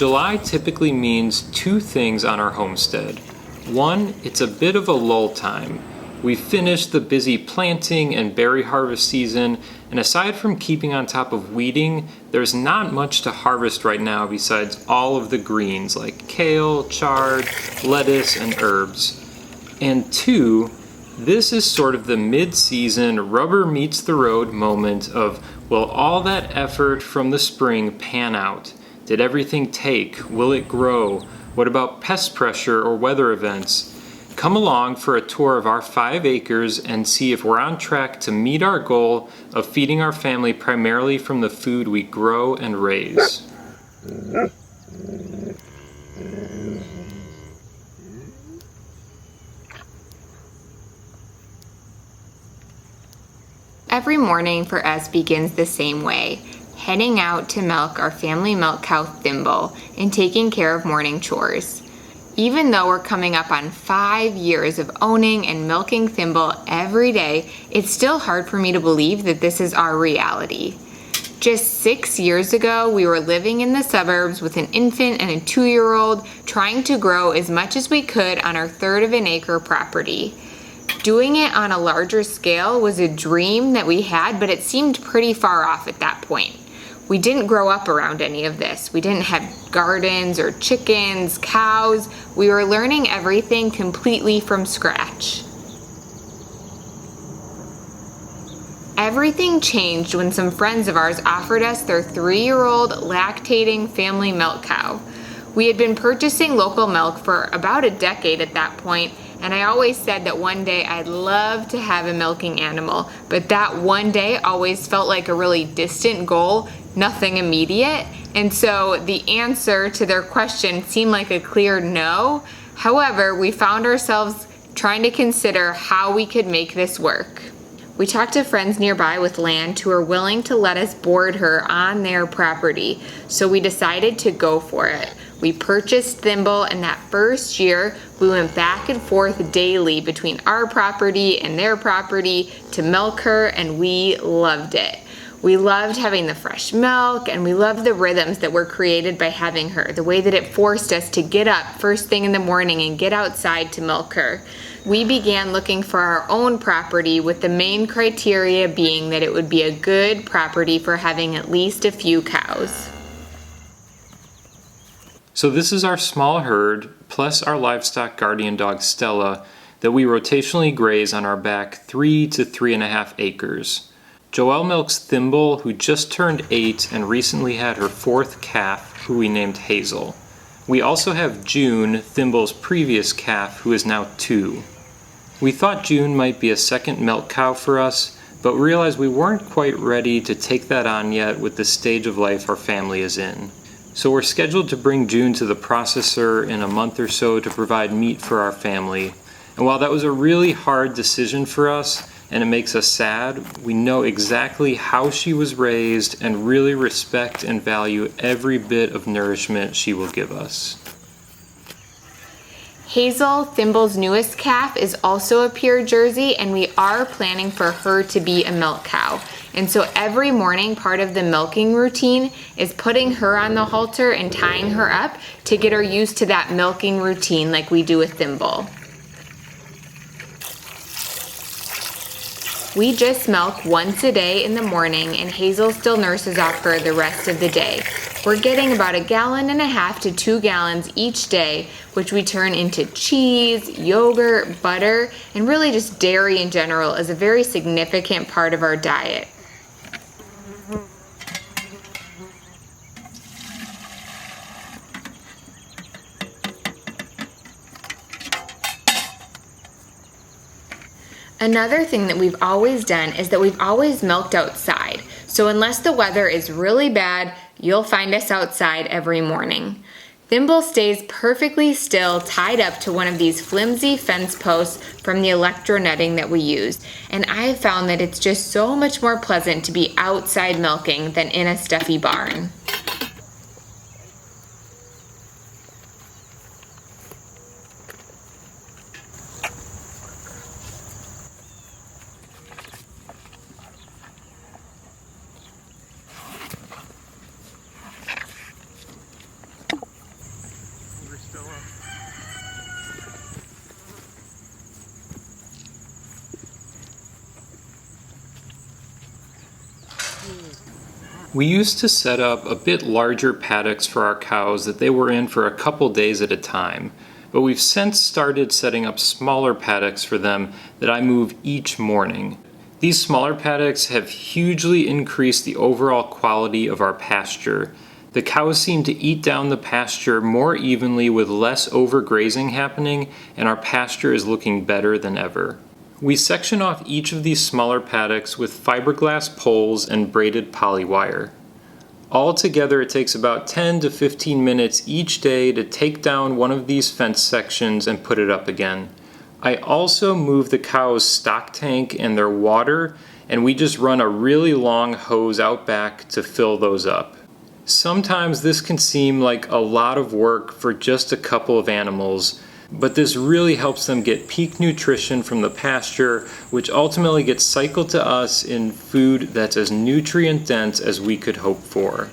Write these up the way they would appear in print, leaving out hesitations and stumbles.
July typically means two things on our homestead. One, it's a bit of a lull time. We've finished the busy planting and berry harvest season, and aside from keeping on top of weeding, there's not much to harvest right now besides all of the greens like kale, chard, lettuce, and herbs. And two, this is sort of the mid-season rubber meets the road moment of, will all that effort from the spring pan out? Did everything take? Will it grow? What about pest pressure or weather events? Come along for a tour of our 5 acres and see if we're on track to meet our goal of feeding our family primarily from the food we grow and raise. Every morning for us begins the same way, heading out to milk our family milk cow Thimble and taking care of morning chores. Even though we're coming up on 5 years of owning and milking Thimble every day, it's still hard for me to believe that this is our reality. Just 6 years ago, we were living in the suburbs with an infant and a 2-year-old, trying to grow as much as we could on our 1/3 of an acre property. Doing it on a larger scale was a dream that we had, but it seemed pretty far off at that point. We didn't grow up around any of this. We didn't have gardens or chickens, cows. We were learning everything completely from scratch. Everything changed when some friends of ours offered us their 3-year-old lactating family milk cow. We had been purchasing local milk for about a decade at that point, and I always said that one day I'd love to have a milking animal, but that one day always felt like a really distant goal, nothing immediate. And so the answer to their question seemed like a clear no. However, we found ourselves trying to consider how we could make this work. We talked to friends nearby with land who were willing to let us board her on their property, so we decided to go for it. We purchased Thimble, and that first year, we went back and forth daily between our property and their property to milk her, and we loved it. We loved having the fresh milk, and we loved the rhythms that were created by having her, the way that it forced us to get up first thing in the morning and get outside to milk her. We began looking for our own property, with the main criteria being that it would be a good property for having at least a few cows. So this is our small herd, plus our livestock guardian dog Stella, that we rotationally graze on our back 3 to 3.5 acres. Joelle milks Thimble, who just turned 8 and recently had her 4th calf, who we named Hazel. We also have June, Thimble's previous calf, who is now 2. We thought June might be a second milk cow for us, but realized we weren't quite ready to take that on yet with the stage of life our family is in. So we're scheduled to bring June to the processor in a month or so to provide meat for our family. And while that was a really hard decision for us, and it makes us sad, we know exactly how she was raised and really respect and value every bit of nourishment she will give us. Hazel, Thimble's newest calf, is also a pure Jersey, and we are planning for her to be a milk cow. And so every morning, part of the milking routine is putting her on the halter and tying her up to get her used to that milking routine like we do with Thimble. We just milk once a day in the morning, and Hazel still nurses off her the rest of the day. We're getting about 1.5 gallons to 2 gallons each day, which we turn into cheese, yogurt, butter, and really just dairy in general is a very significant part of our diet. Another thing that we've always done is that we've always milked outside. So unless the weather is really bad, you'll find us outside every morning. Thimble stays perfectly still, tied up to one of these flimsy fence posts from the electro netting that we use. And I have found that it's just so much more pleasant to be outside milking than in a stuffy barn. We used to set up a bit larger paddocks for our cows that they were in for a couple days at a time, but we've since started setting up smaller paddocks for them that I move each morning. These smaller paddocks have hugely increased the overall quality of our pasture. The cows seem to eat down the pasture more evenly with less overgrazing happening, and our pasture is looking better than ever. We section off each of these smaller paddocks with fiberglass poles and braided polywire. Altogether, it takes about 10 to 15 minutes each day to take down one of these fence sections and put it up again. I also move the cows' stock tank and their water, and we just run a really long hose out back to fill those up. Sometimes this can seem like a lot of work for just a couple of animals, but this really helps them get peak nutrition from the pasture, which ultimately gets cycled to us in food that's as nutrient dense as we could hope for.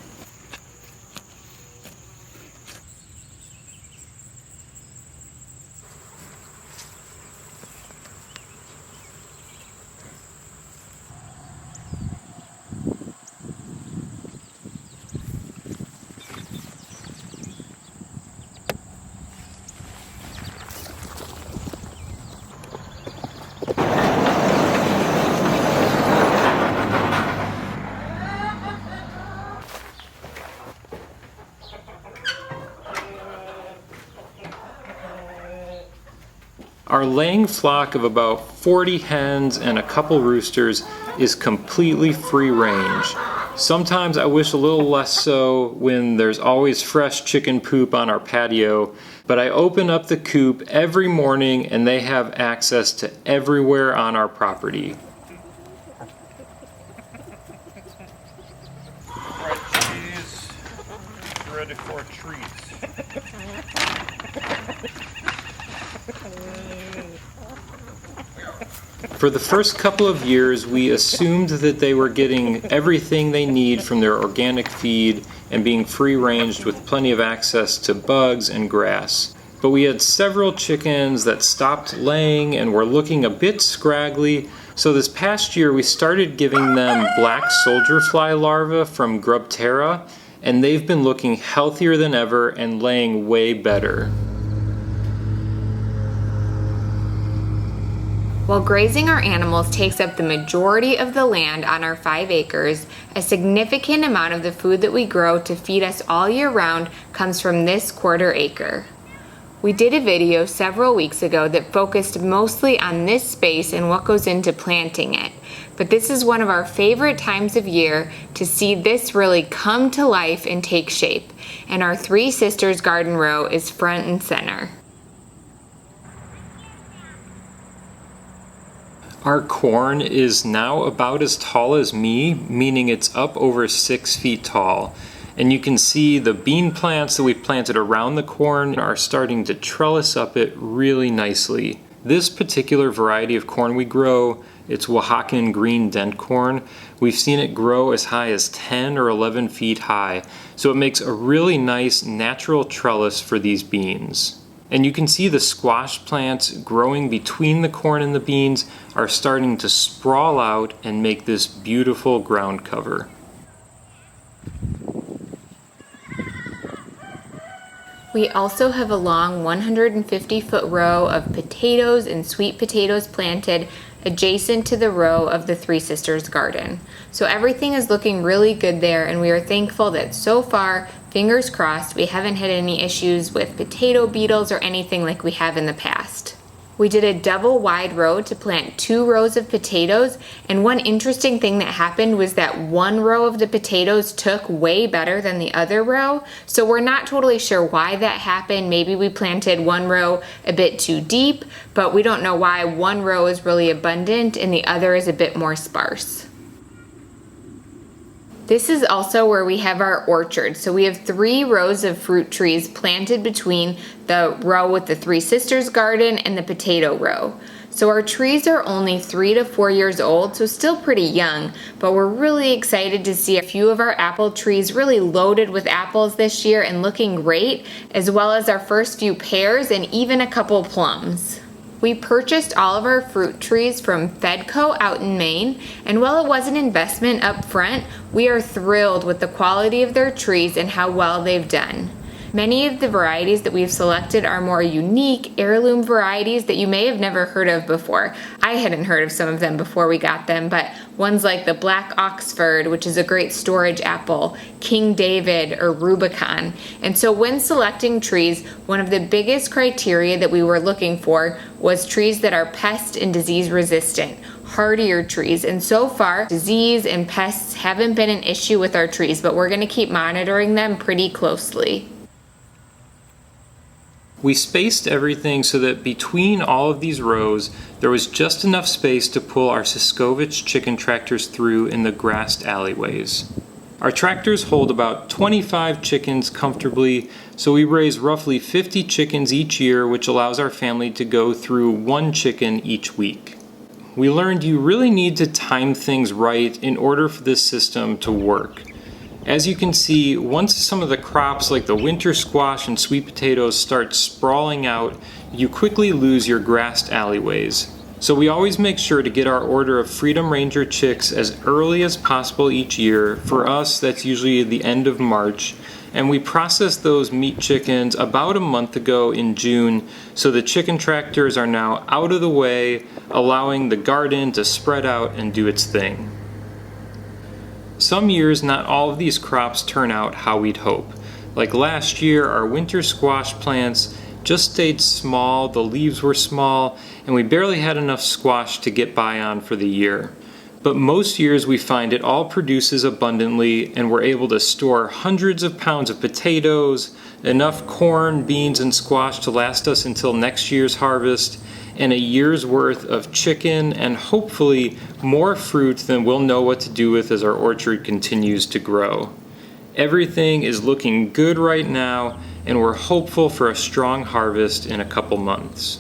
Our laying flock of about 40 hens and a couple roosters is completely free range. Sometimes I wish a little less so when there's always fresh chicken poop on our patio, but I open up the coop every morning and they have access to everywhere on our property. Right cheese, ready for a treat. For the first couple of years, we assumed that they were getting everything they need from their organic feed and being free-ranged with plenty of access to bugs and grass. But we had several chickens that stopped laying and were looking a bit scraggly, so this past year we started giving them black soldier fly larvae from Grubterra, and they've been looking healthier than ever and laying way better. While grazing our animals takes up the majority of the land on our 5 acres, a significant amount of the food that we grow to feed us all year round comes from this 1/4 acre. We did a video several weeks ago that focused mostly on this space and what goes into planting it, but this is one of our favorite times of year to see this really come to life and take shape, and our Three Sisters garden row is front and center. Our corn is now about as tall as me, meaning it's up over 6 feet tall. And you can see the bean plants that we planted around the corn are starting to trellis up it really nicely. This particular variety of corn we grow, it's Oaxacan green dent corn. We've seen it grow as high as 10 or 11 feet high, so it makes a really nice natural trellis for these beans. And you can see the squash plants growing between the corn and the beans are starting to sprawl out and make this beautiful ground cover. We also have a long 150-foot row of potatoes and sweet potatoes planted adjacent to the row of the Three Sisters garden. So everything is looking really good there, and we are thankful that so far, fingers crossed, we haven't had any issues with potato beetles or anything like we have in the past. We did a double wide row to plant 2 rows of potatoes, and one interesting thing that happened was that one row of the potatoes took way better than the other row, so we're not totally sure why that happened. Maybe we planted one row a bit too deep, but we don't know why one row is really abundant and the other is a bit more sparse. This is also where we have our orchard. So we have 3 rows of fruit trees planted between the row with the Three Sisters garden and the potato row. So our trees are only 3 to 4 years old, so still pretty young, but we're really excited to see a few of our apple trees really loaded with apples this year and looking great, as well as our first few pears and even a couple plums. We purchased all of our fruit trees from Fedco out in Maine, and while it was an investment up front, we are thrilled with the quality of their trees and how well they've done. Many of the varieties that we've selected are more unique heirloom varieties that you may have never heard of before. I hadn't heard of some of them before we got them, but ones like the Black Oxford, which is a great storage apple, King David, or Rubicon. And so when selecting trees, one of the biggest criteria that we were looking for was trees that are pest and disease resistant, hardier trees. And so far, disease and pests haven't been an issue with our trees, but we're going to keep monitoring them pretty closely. We spaced everything so that between all of these rows, there was just enough space to pull our Siskovich chicken tractors through in the grassed alleyways. Our tractors hold about 25 chickens comfortably, so we raise roughly 50 chickens each year, which allows our family to go through one chicken each week. We learned you really need to time things right in order for this system to work. As you can see, once some of the crops like the winter squash and sweet potatoes start sprawling out, you quickly lose your grassed alleyways. So we always make sure to get our order of Freedom Ranger chicks as early as possible each year. For us, that's usually the end of March. And we processed those meat chickens about a month ago in June, so the chicken tractors are now out of the way, allowing the garden to spread out and do its thing. Some years, not all of these crops turn out how we'd hope. Like last year, our winter squash plants just stayed small, the leaves were small, and we barely had enough squash to get by on for the year. But most years we find it all produces abundantly, and we're able to store hundreds of pounds of potatoes, enough corn, beans, and squash to last us until next year's harvest, and a year's worth of chicken, and hopefully more fruit than we'll know what to do with as our orchard continues to grow. Everything is looking good right now, and we're hopeful for a strong harvest in a couple months.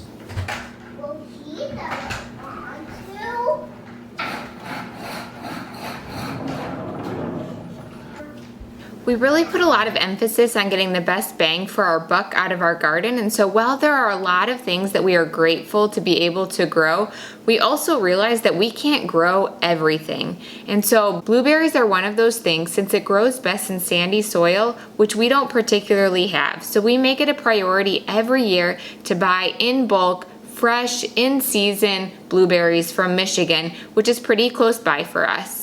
We really put a lot of emphasis on getting the best bang for our buck out of our garden, and so while there are a lot of things that we are grateful to be able to grow, we also realize that we can't grow everything. And so blueberries are one of those things, since it grows best in sandy soil, which we don't particularly have. So we make it a priority every year to buy in bulk, fresh, in-season blueberries from Michigan, which is pretty close by for us.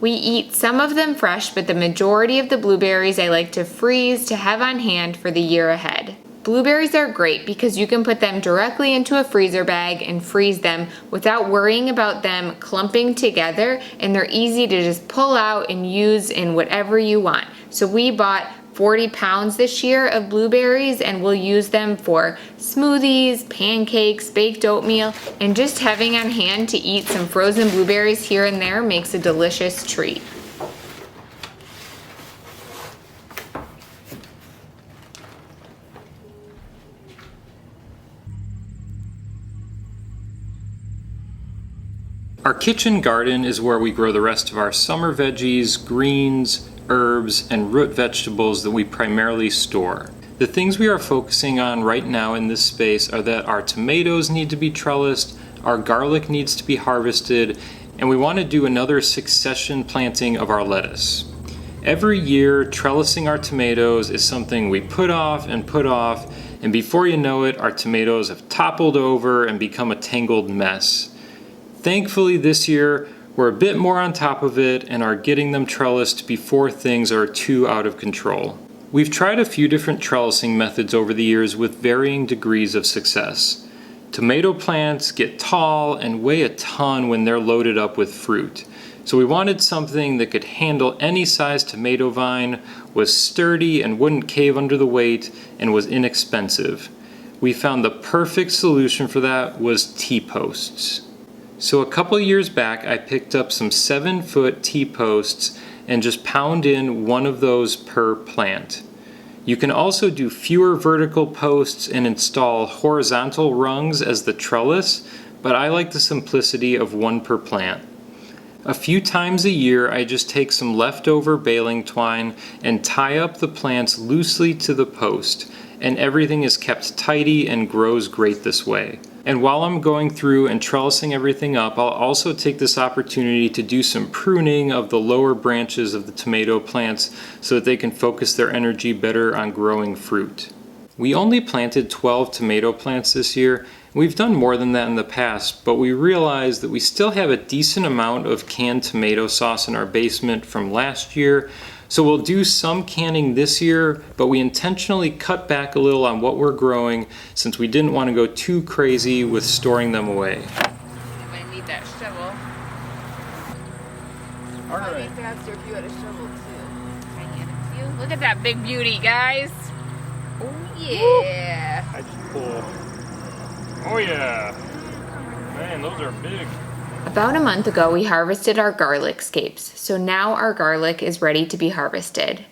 We eat some of them fresh, but the majority of the blueberries I like to freeze to have on hand for the year ahead. Blueberries are great because you can put them directly into a freezer bag and freeze them without worrying about them clumping together, and they're easy to just pull out and use in whatever you want. So we bought 40 pounds this year of blueberries, and we'll use them for smoothies, pancakes, baked oatmeal, and just having on hand to eat some frozen blueberries here and there makes a delicious treat. Our kitchen garden is where we grow the rest of our summer veggies, greens, herbs, and root vegetables that we primarily store. The things we are focusing on right now in this space are that our tomatoes need to be trellised, our garlic needs to be harvested, and we want to do another succession planting of our lettuce. Every year, trellising our tomatoes is something we put off, and before you know it, our tomatoes have toppled over and become a tangled mess. Thankfully, this year, we're a bit more on top of it and are getting them trellised before things are too out of control. We've tried a few different trellising methods over the years with varying degrees of success. Tomato plants get tall and weigh a ton when they're loaded up with fruit. So we wanted something that could handle any size tomato vine, was sturdy and wouldn't cave under the weight, and was inexpensive. We found the perfect solution for that was T-posts. So a couple years back, I picked up some 7-foot T-posts and just pound in one of those per plant. You can also do fewer vertical posts and install horizontal rungs as the trellis, but I like the simplicity of one per plant. A few times a year, I just take some leftover baling twine and tie up the plants loosely to the post, and everything is kept tidy and grows great this way. And while I'm going through and trellising everything up, I'll also take this opportunity to do some pruning of the lower branches of the tomato plants so that they can focus their energy better on growing fruit. We only planted 12 tomato plants this year. We've done more than that in the past, but we realized that we still have a decent amount of canned tomato sauce in our basement from last year. So we'll do some canning this year, but we intentionally cut back a little on what we're growing since we didn't want to go too crazy with storing them away. You might need that shovel. All right. It'd be faster if you had a shovel too. I hand it to you. Look at that big beauty, guys. Oh yeah. I just pull. Oh yeah. Man, those are big. About a month ago, we harvested our garlic scapes, so now our garlic is ready to be harvested.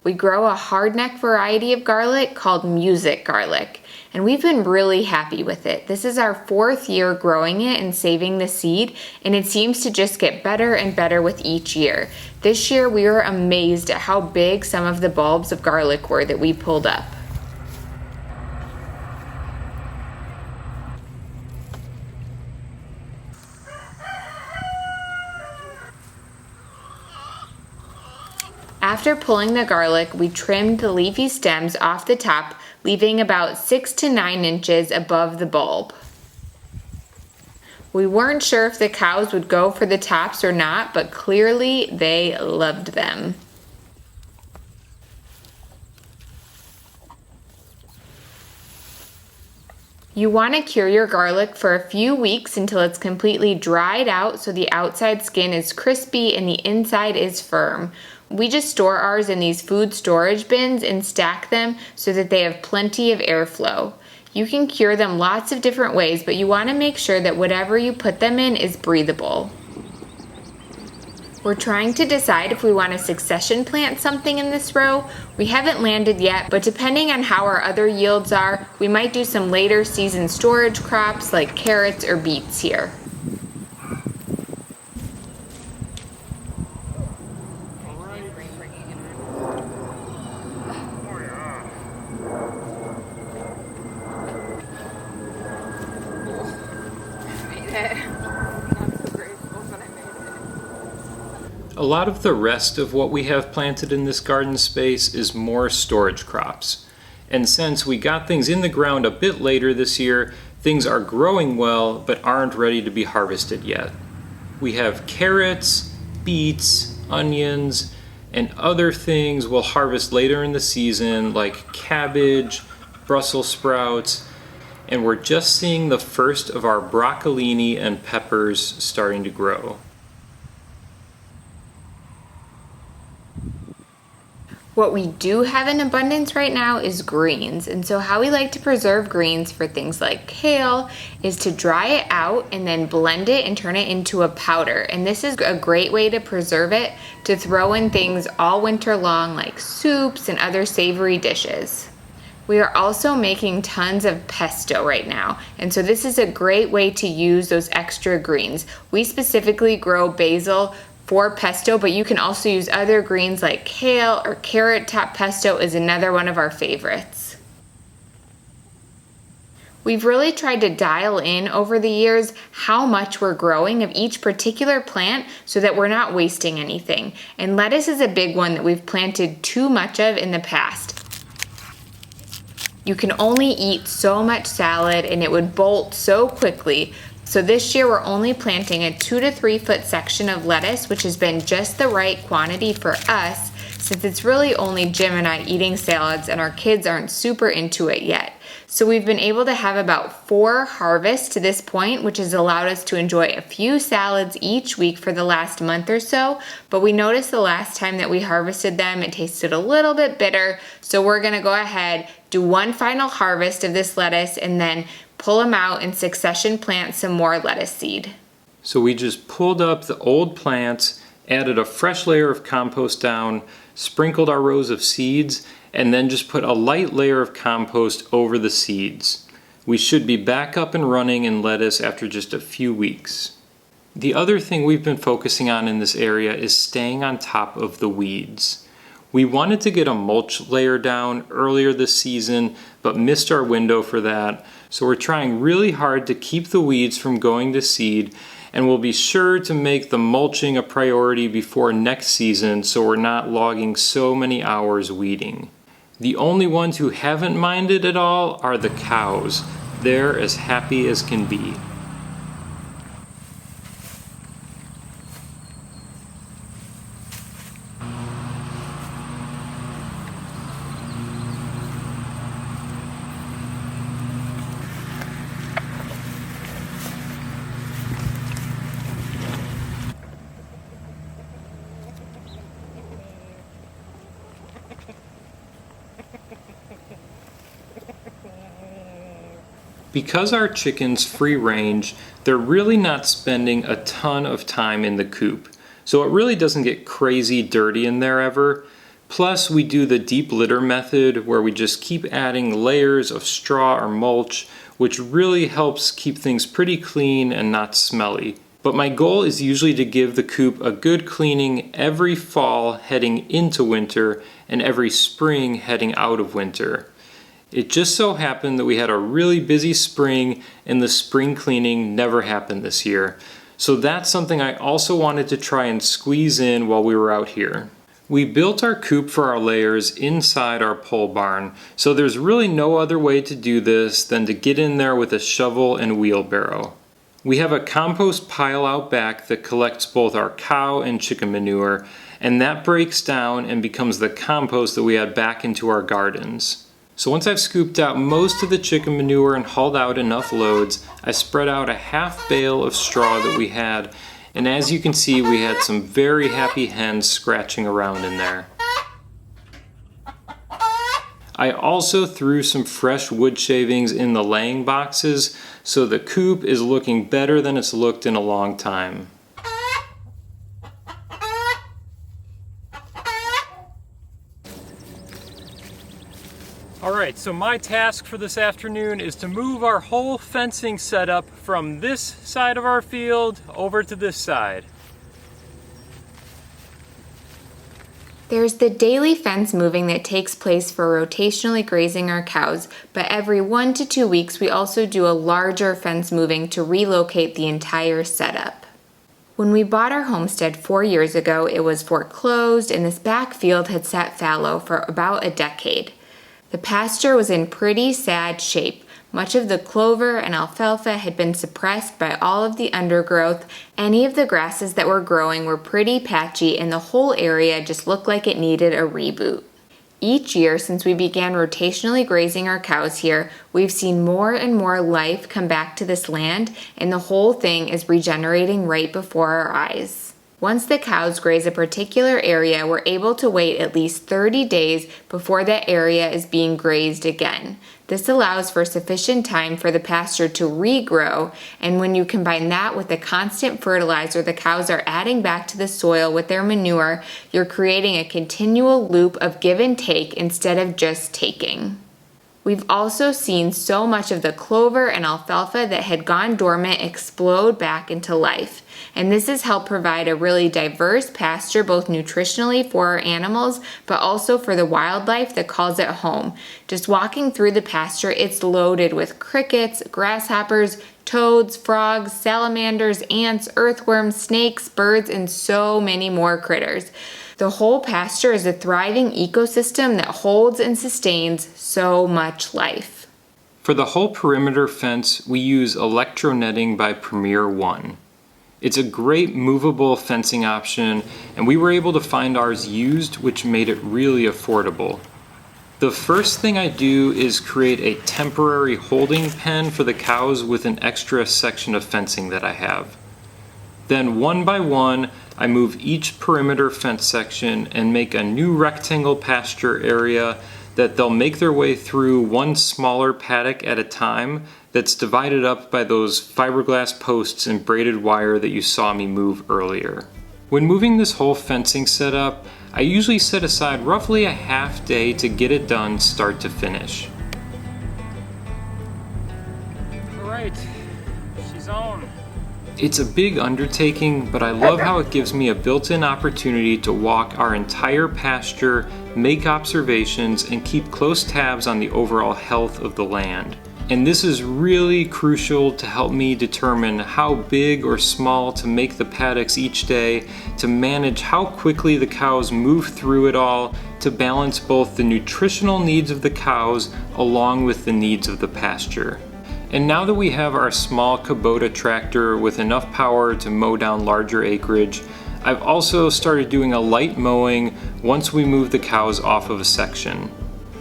We grow a hardneck variety of garlic called music garlic, and we've been really happy with it. This is our 4th year growing it and saving the seed, and it seems to just get better and better with each year. This year, we were amazed at how big some of the bulbs of garlic were that we pulled up. After pulling the garlic, we trimmed the leafy stems off the top, leaving about 6 to 9 inches above the bulb. We weren't sure if the cows would go for the tops or not, but clearly they loved them. You want to cure your garlic for a few weeks until it's completely dried out so the outside skin is crispy and the inside is firm. We just store ours in these food storage bins and stack them so that they have plenty of airflow. You can cure them lots of different ways, but you want to make sure that whatever you put them in is breathable. We're trying to decide if we want to succession plant something in this row. We haven't landed yet, but depending on how our other yields are, we might do some later season storage crops like carrots or beets here. A lot of the rest of what we have planted in this garden space is more storage crops. And since we got things in the ground a bit later this year, things are growing well but aren't ready to be harvested yet. We have carrots, beets, onions, and other things we'll harvest later in the season like cabbage, Brussels sprouts, and we're just seeing the first of our broccolini and peppers starting to grow. What we do have in abundance right now is greens, and so how we like to preserve greens for things like kale is to dry it out and then blend it and turn it into a powder. And this is a great way to preserve it to throw in things all winter long like soups and other savory dishes. We are also making tons of pesto right now, and so this is a great way to use those extra greens. We specifically grow basil for pesto, but you can also use other greens like kale or carrot top pesto is another one of our favorites. We've really tried to dial in over the years how much we're growing of each particular plant so that we're not wasting anything. And lettuce is a big one that we've planted too much of in the past. You can only eat so much salad and it would bolt so quickly. So this year we're only planting a 2 to 3 foot section of lettuce, which has been just the right quantity for us since it's really only Jim and I eating salads and our kids aren't super into it yet. So we've been able to have about 4 harvests to this point, which has allowed us to enjoy a few salads each week for the last month or so. But we noticed the last time that we harvested them, it tasted a little bit bitter. So we're gonna go ahead, do one final harvest of this lettuce and then pull them out and succession plant some more lettuce seed. So we just pulled up the old plants, added a fresh layer of compost down, sprinkled our rows of seeds, and then just put a light layer of compost over the seeds. We should be back up and running in lettuce after just a few weeks. The other thing we've been focusing on in this area is staying on top of the weeds. We wanted to get a mulch layer down earlier this season, but missed our window for that. So we're trying really hard to keep the weeds from going to seed, and we'll be sure to make the mulching a priority before next season so we're not logging so many hours weeding. The only ones who haven't minded at all are the cows. They're as happy as can be. Because our chickens free range, they're really not spending a ton of time in the coop. So it really doesn't get crazy dirty in there ever. Plus we do the deep litter method where we just keep adding layers of straw or mulch, which really helps keep things pretty clean and not smelly. But my goal is usually to give the coop a good cleaning every fall heading into winter and every spring heading out of winter. It just so happened that we had a really busy spring and the spring cleaning never happened this year. So that's something I also wanted to try and squeeze in while we were out here. We built our coop for our layers inside our pole barn, so there's really no other way to do this than to get in there with a shovel and wheelbarrow. We have a compost pile out back that collects both our cow and chicken manure, and that breaks down and becomes the compost that we add back into our gardens. So once I've scooped out most of the chicken manure and hauled out enough loads, I spread out a half bale of straw that we had, and as you can see, we had some very happy hens scratching around in there. I also threw some fresh wood shavings in the laying boxes, so the coop is looking better than it's looked in a long time. Alright, so my task for this afternoon is to move our whole fencing setup from this side of our field over to this side. There's the daily fence moving that takes place for rotationally grazing our cows, but every 1 to 2 weeks we also do a larger fence moving to relocate the entire setup. When we bought our homestead 4 years ago, it was foreclosed and this back field had sat fallow for about a decade. The pasture was in pretty sad shape. Much of the clover and alfalfa had been suppressed by all of the undergrowth. Any of the grasses that were growing were pretty patchy and the whole area just looked like it needed a reboot. Each year since we began rotationally grazing our cows here, we've seen more and more life come back to this land, and the whole thing is regenerating right before our eyes. Once the cows graze a particular area, we're able to wait at least 30 days before that area is being grazed again. This allows for sufficient time for the pasture to regrow, and when you combine that with the constant fertilizer the cows are adding back to the soil with their manure, you're creating a continual loop of give and take instead of just taking. We've also seen so much of the clover and alfalfa that had gone dormant explode back into life. And this has helped provide a really diverse pasture both nutritionally for our animals, but also for the wildlife that calls it home. Just walking through the pasture, it's loaded with crickets, grasshoppers, toads, frogs, salamanders, ants, earthworms, snakes, birds, and so many more critters. The whole pasture is a thriving ecosystem that holds and sustains so much life. For the whole perimeter fence, we use electro-netting by Premier One. It's a great movable fencing option, and we were able to find ours used, which made it really affordable. The first thing I do is create a temporary holding pen for the cows with an extra section of fencing that I have. Then one by one, I move each perimeter fence section and make a new rectangle pasture area that they'll make their way through one smaller paddock at a time that's divided up by those fiberglass posts and braided wire that you saw me move earlier. When moving this whole fencing setup, I usually set aside roughly a half day to get it done start to finish. Alright, she's on. It's a big undertaking, but I love how it gives me a built-in opportunity to walk our entire pasture, make observations, and keep close tabs on the overall health of the land. And this is really crucial to help me determine how big or small to make the paddocks each day, to manage how quickly the cows move through it all, to balance both the nutritional needs of the cows along with the needs of the pasture. And now that we have our small Kubota tractor with enough power to mow down larger acreage, I've also started doing a light mowing once we move the cows off of a section.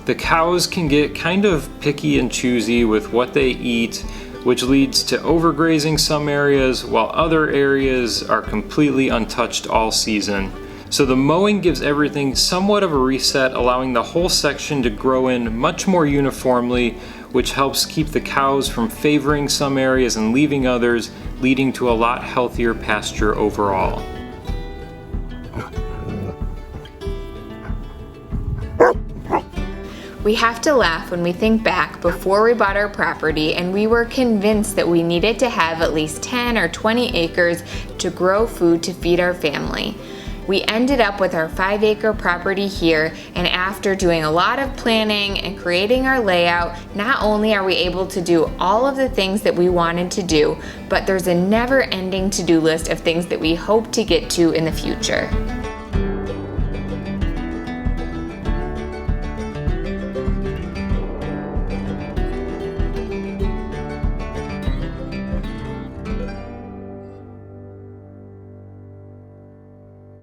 The cows can get kind of picky and choosy with what they eat, which leads to overgrazing some areas while other areas are completely untouched all season. So the mowing gives everything somewhat of a reset, allowing the whole section to grow in much more uniformly, which helps keep the cows from favoring some areas and leaving others, leading to a lot healthier pasture overall. We have to laugh when we think back before we bought our property and we were convinced that we needed to have at least 10 or 20 acres to grow food to feed our family. We ended up with our 5-acre property here, and after doing a lot of planning and creating our layout, not only are we able to do all of the things that we wanted to do, but there's a never-ending to-do list of things that we hope to get to in the future.